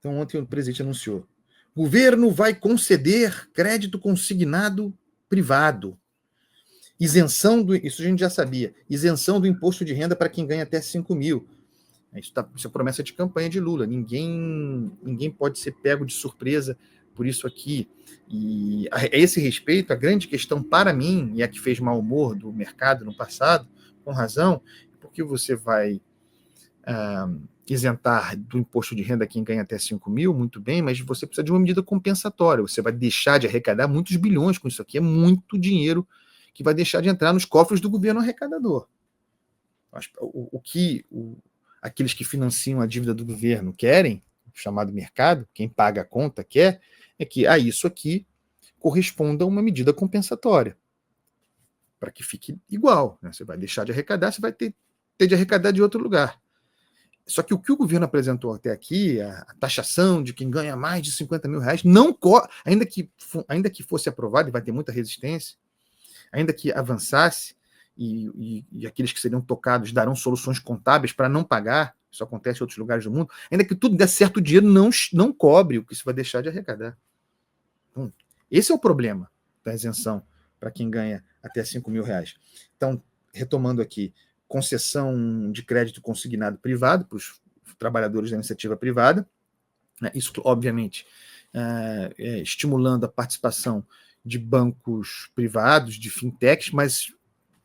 Então, ontem o presidente anunciou: o governo vai conceder crédito consignado privado. Isenção do. Isso a gente já sabia. Isenção do imposto de renda para quem ganha até 5 mil. Isso é promessa de campanha de Lula. Ninguém pode ser pego de surpresa por isso aqui. E a esse respeito, a grande questão para mim, e a que fez mau humor do mercado no passado, com razão, porque você vai isentar do imposto de renda quem ganha até 5 mil, muito bem, mas você precisa de uma medida compensatória. Você vai deixar de arrecadar muitos bilhões com isso aqui. É muito dinheiro que vai deixar de entrar nos cofres do governo arrecadador. Aqueles que financiam a dívida do governo querem, chamado mercado, quem paga a conta quer, é que isso aqui corresponda a uma medida compensatória, para que fique igual. Né? Você vai deixar de arrecadar, você vai ter de arrecadar de outro lugar. Só que o que o governo apresentou até aqui, a taxação de quem ganha mais de 50 mil reais, ainda que fosse aprovado, e vai ter muita resistência, ainda que avançasse, e aqueles que seriam tocados darão soluções contábeis para não pagar, isso acontece em outros lugares do mundo, ainda que tudo der certo, o dinheiro não cobre o que isso vai deixar de arrecadar. Então, esse é o problema da isenção para quem ganha até 5 mil reais. Então, retomando aqui, concessão de crédito consignado privado para os trabalhadores da iniciativa privada, né? Isso, obviamente, estimulando a participação de bancos privados, de fintechs, mas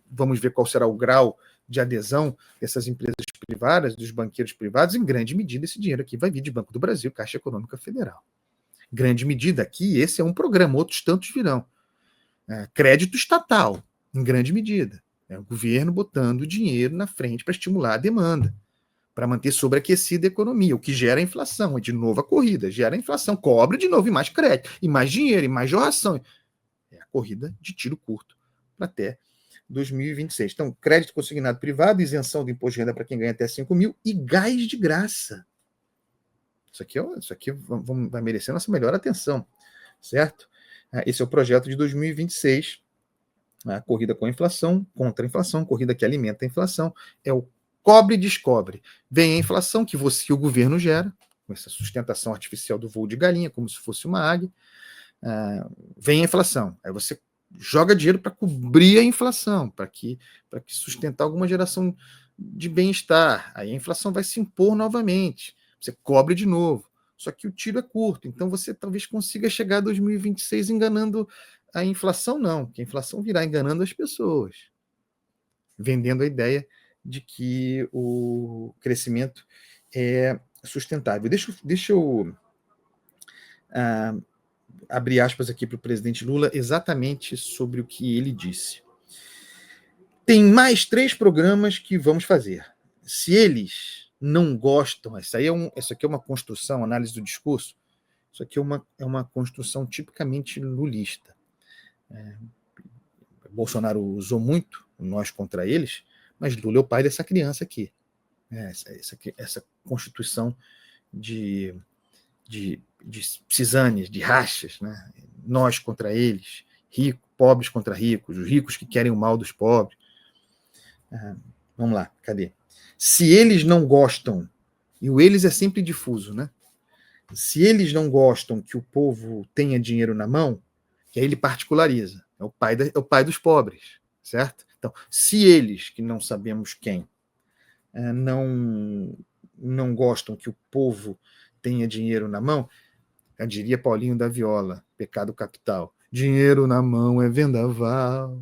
vamos ver qual será o grau de adesão dessas empresas privadas, dos banqueiros privados. Em grande medida, esse dinheiro aqui vai vir de Banco do Brasil, Caixa Econômica Federal. Grande medida aqui, esse é um programa, outros tantos virão. Crédito estatal, em grande medida. É o governo botando dinheiro na frente para estimular a demanda, para manter sobreaquecida a economia, o que gera a inflação. É de novo a corrida, gera a inflação, cobre de novo e mais crédito, e mais dinheiro, e mais jorração. É a corrida de tiro curto para até 2026. Então, crédito consignado privado, isenção do imposto de renda para quem ganha até 5 mil e gás de graça. Isso aqui vai merecer nossa melhor atenção, certo? Esse é o projeto de 2026, a corrida com a inflação, contra a inflação, corrida que alimenta a inflação, é o cobre e descobre. Vem a inflação que o governo gera, com essa sustentação artificial do voo de galinha, como se fosse uma águia, vem a inflação, aí você joga dinheiro para cobrir a inflação, para que sustentar alguma geração de bem-estar, aí a inflação vai se impor novamente, você cobre de novo, só que o tiro é curto, então você talvez consiga chegar a 2026 enganando a inflação, não, que a inflação virá enganando as pessoas, vendendo a ideia de que o crescimento é sustentável. Deixa eu abrir aspas aqui para o presidente Lula, exatamente sobre o que ele disse. Tem mais 3 programas que vamos fazer. Se eles não gostam, isso aqui é uma construção, análise do discurso, isso aqui é uma construção tipicamente lulista. Bolsonaro usou muito nós contra eles, mas Lula é o pai dessa criança aqui. Essa constituição de cisanes, de rachas, né? Nós contra eles, pobres contra ricos, os ricos que querem o mal dos pobres. Vamos lá, cadê? Se eles não gostam, e o eles é sempre difuso, né? Se eles não gostam que o povo tenha dinheiro na mão, que aí ele particulariza, é o pai dos pobres, certo? Então, se eles, que não sabemos quem, não gostam que o povo tenha dinheiro na mão, eu diria Paulinho da Viola, pecado capital. Dinheiro na mão é vendaval,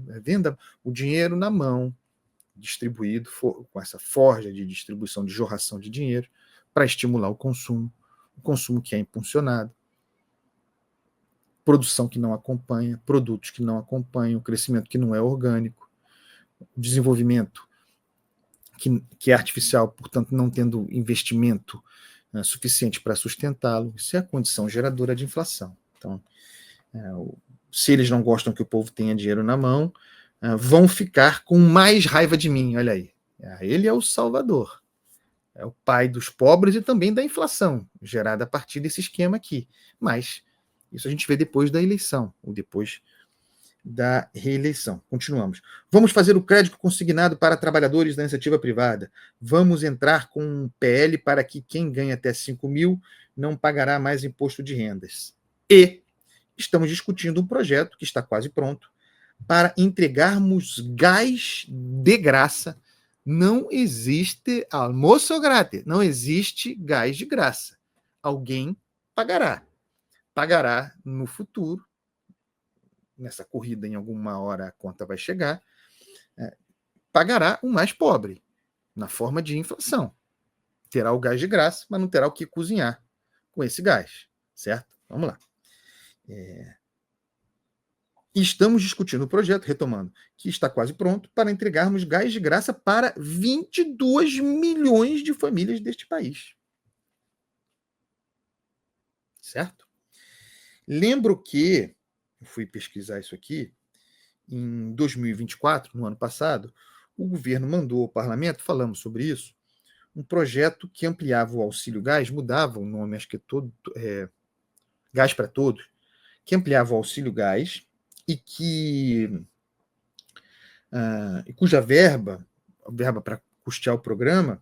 o dinheiro na mão, distribuído com essa forja de distribuição, de jorração de dinheiro, para estimular o consumo que é impulsionado, produção que não acompanha, produtos que não acompanham, crescimento que não é orgânico, desenvolvimento que é artificial, portanto, não tendo investimento suficiente para sustentá-lo. Isso é a condição geradora de inflação. Então, se eles não gostam que o povo tenha dinheiro na mão, vão ficar com mais raiva de mim. Olha aí. Ele é o salvador. É o pai dos pobres e também da inflação, gerada a partir desse esquema aqui. Mas isso a gente vê depois da eleição, ou depois da reeleição. Continuamos. Vamos fazer o crédito consignado para trabalhadores da iniciativa privada. Vamos entrar com um PL para que quem ganha até 5 mil não pagará mais imposto de rendas. E estamos discutindo um projeto que está quase pronto para entregarmos gás de graça. Não existe almoço grátis, não existe gás de graça. Alguém pagará. Pagará no futuro. Nessa corrida, em alguma hora, a conta vai chegar, pagará o mais pobre, na forma de inflação. Terá o gás de graça, mas não terá o que cozinhar com esse gás, certo? Vamos lá. Estamos discutindo o projeto, retomando, que está quase pronto para entregarmos gás de graça para 22 milhões de famílias deste país. Certo? Lembro que, eu fui pesquisar isso aqui, em 2024, no ano passado, o governo mandou ao parlamento, falamos sobre isso, um projeto que ampliava o auxílio gás, mudava o nome, acho que é todo, Gás para Todos, que ampliava o auxílio gás e cuja verba para custear o programa,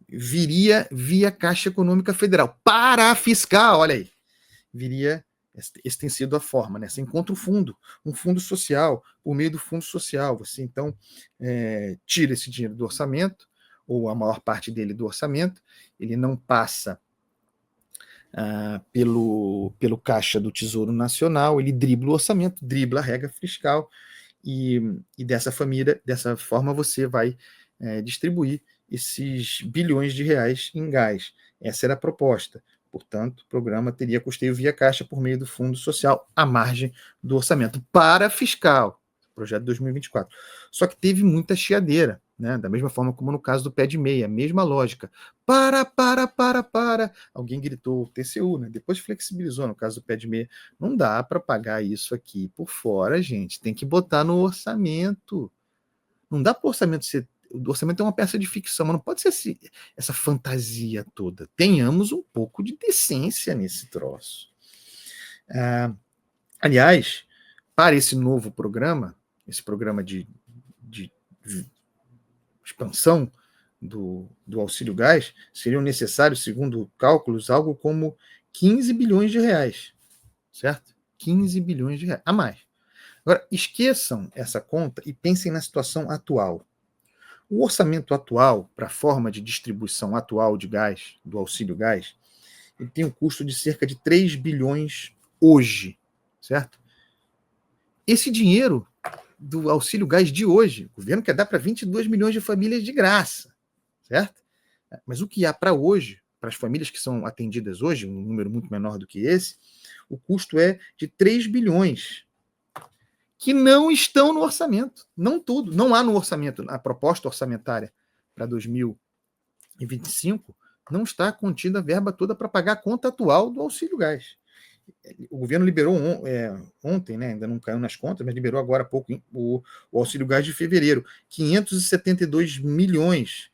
viria via Caixa Econômica Federal, para a fiscal, olha aí, viria. Essa tem sido a forma, né? Você encontra um fundo social, por meio do fundo social. Você, então, tira esse dinheiro do orçamento, ou a maior parte dele do orçamento, ele não passa pelo caixa do Tesouro Nacional, ele dribla o orçamento, dribla a regra fiscal, e dessa forma você vai distribuir esses bilhões de reais em gás. Essa era a proposta. Portanto, o programa teria custeio via Caixa por meio do Fundo Social, à margem do orçamento, para fiscal, projeto de 2024. Só que teve muita chiadeira, né? Da mesma forma como no caso do pé de meia, mesma lógica. Para. Alguém gritou TCU, né? Depois flexibilizou no caso do pé de meia. Não dá para pagar isso aqui por fora, gente. Tem que botar no orçamento. Não dá para o orçamento ser. O orçamento é uma peça de ficção, mas não pode ser essa fantasia toda. Tenhamos um pouco de decência nesse troço. Aliás, para esse novo programa, esse programa de expansão do auxílio gás, seriam necessários, segundo cálculos, algo como 15 bilhões de reais. Certo? 15 bilhões de reais a mais. Agora, esqueçam essa conta e pensem na situação atual. O orçamento atual, para a forma de distribuição atual de gás, do auxílio gás, ele tem um custo de cerca de 3 bilhões hoje, certo? Esse dinheiro do auxílio gás de hoje, o governo quer dar para 22 milhões de famílias de graça, certo? Mas o que há para hoje, para as famílias que são atendidas hoje, um número muito menor do que esse, o custo é de 3 bilhões, que não estão no orçamento. Não tudo. Não há no orçamento, a proposta orçamentária para 2025, não está contida a verba toda para pagar a conta atual do auxílio gás. O governo liberou ontem, né, ainda não caiu nas contas, mas liberou agora há pouco o auxílio gás de fevereiro, 572 milhões,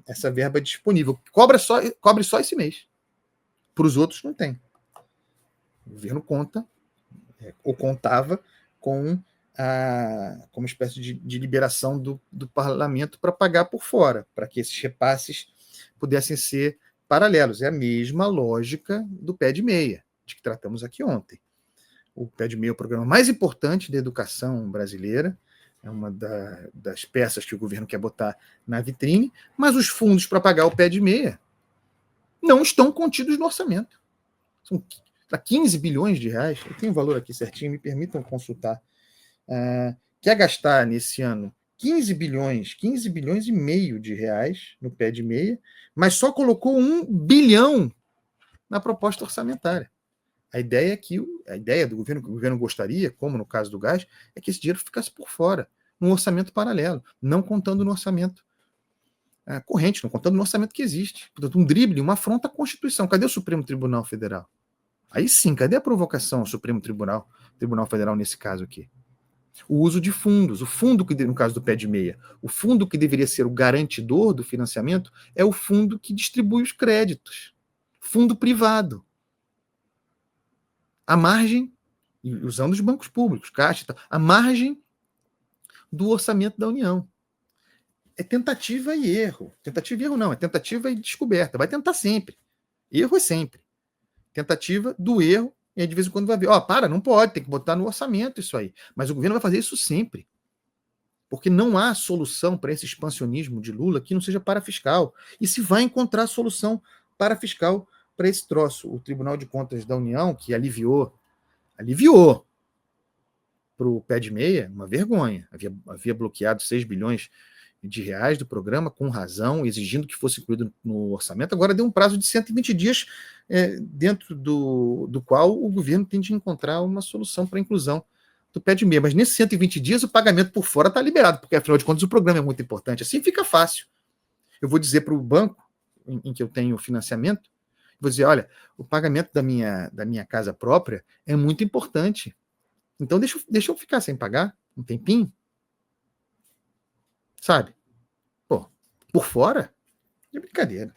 essa verba disponível. Cobre só esse mês. Para os outros não tem. O governo conta, ou contava, com uma espécie de liberação do parlamento para pagar por fora, para que esses repasses pudessem ser paralelos. É a mesma lógica do pé de meia, de que tratamos aqui ontem. O pé de meia é o programa mais importante da educação brasileira, é uma das peças que o governo quer botar na vitrine, mas os fundos para pagar o pé de meia não estão contidos no orçamento. São 15 bilhões de reais, eu tenho o valor aqui certinho, me permitam consultar, quer gastar nesse ano 15 bilhões e meio de reais no pé de meia, mas só colocou 1 bilhão na proposta orçamentária. A ideia do governo, que o governo gostaria, como no caso do gás, é que esse dinheiro ficasse por fora, num orçamento paralelo, não contando no orçamento corrente, não contando no orçamento que existe. Portanto, um drible, uma afronta à Constituição. Cadê o Supremo Tribunal Federal? Aí sim, cadê a provocação ao Supremo Tribunal Federal nesse caso aqui? O uso de fundos. O fundo que, no caso do pé de meia, o fundo que deveria ser o garantidor do financiamento é o fundo que distribui os créditos. Fundo privado. À margem e usando os bancos públicos, Caixa e tal, a margem do orçamento da União. É tentativa e erro. Tentativa e erro não, é tentativa e descoberta. Vai tentar sempre. Erro é sempre. Tentativa do erro, e aí de vez em quando vai ver, não pode, tem que botar no orçamento isso aí. Mas o governo vai fazer isso sempre. Porque não há solução para esse expansionismo de Lula que não seja parafiscal. E se vai encontrar solução parafiscal para esse troço. O Tribunal de Contas da União, que aliviou para o pé de meia, uma vergonha. Havia bloqueado 6 bilhões de reais do programa, com razão, exigindo que fosse incluído no orçamento. Agora deu um prazo de 120 dias, dentro do qual o governo tem de encontrar uma solução para a inclusão do pé de meia. Mas nesses 120 dias o pagamento por fora está liberado, porque afinal de contas o programa é muito importante. Assim fica fácil. Eu vou dizer para o banco em que eu tenho financiamento, vou dizer, olha, o pagamento da minha casa própria é muito importante. Então deixa eu ficar sem pagar um tempinho. Sabe? Pô, por fora? De brincadeira.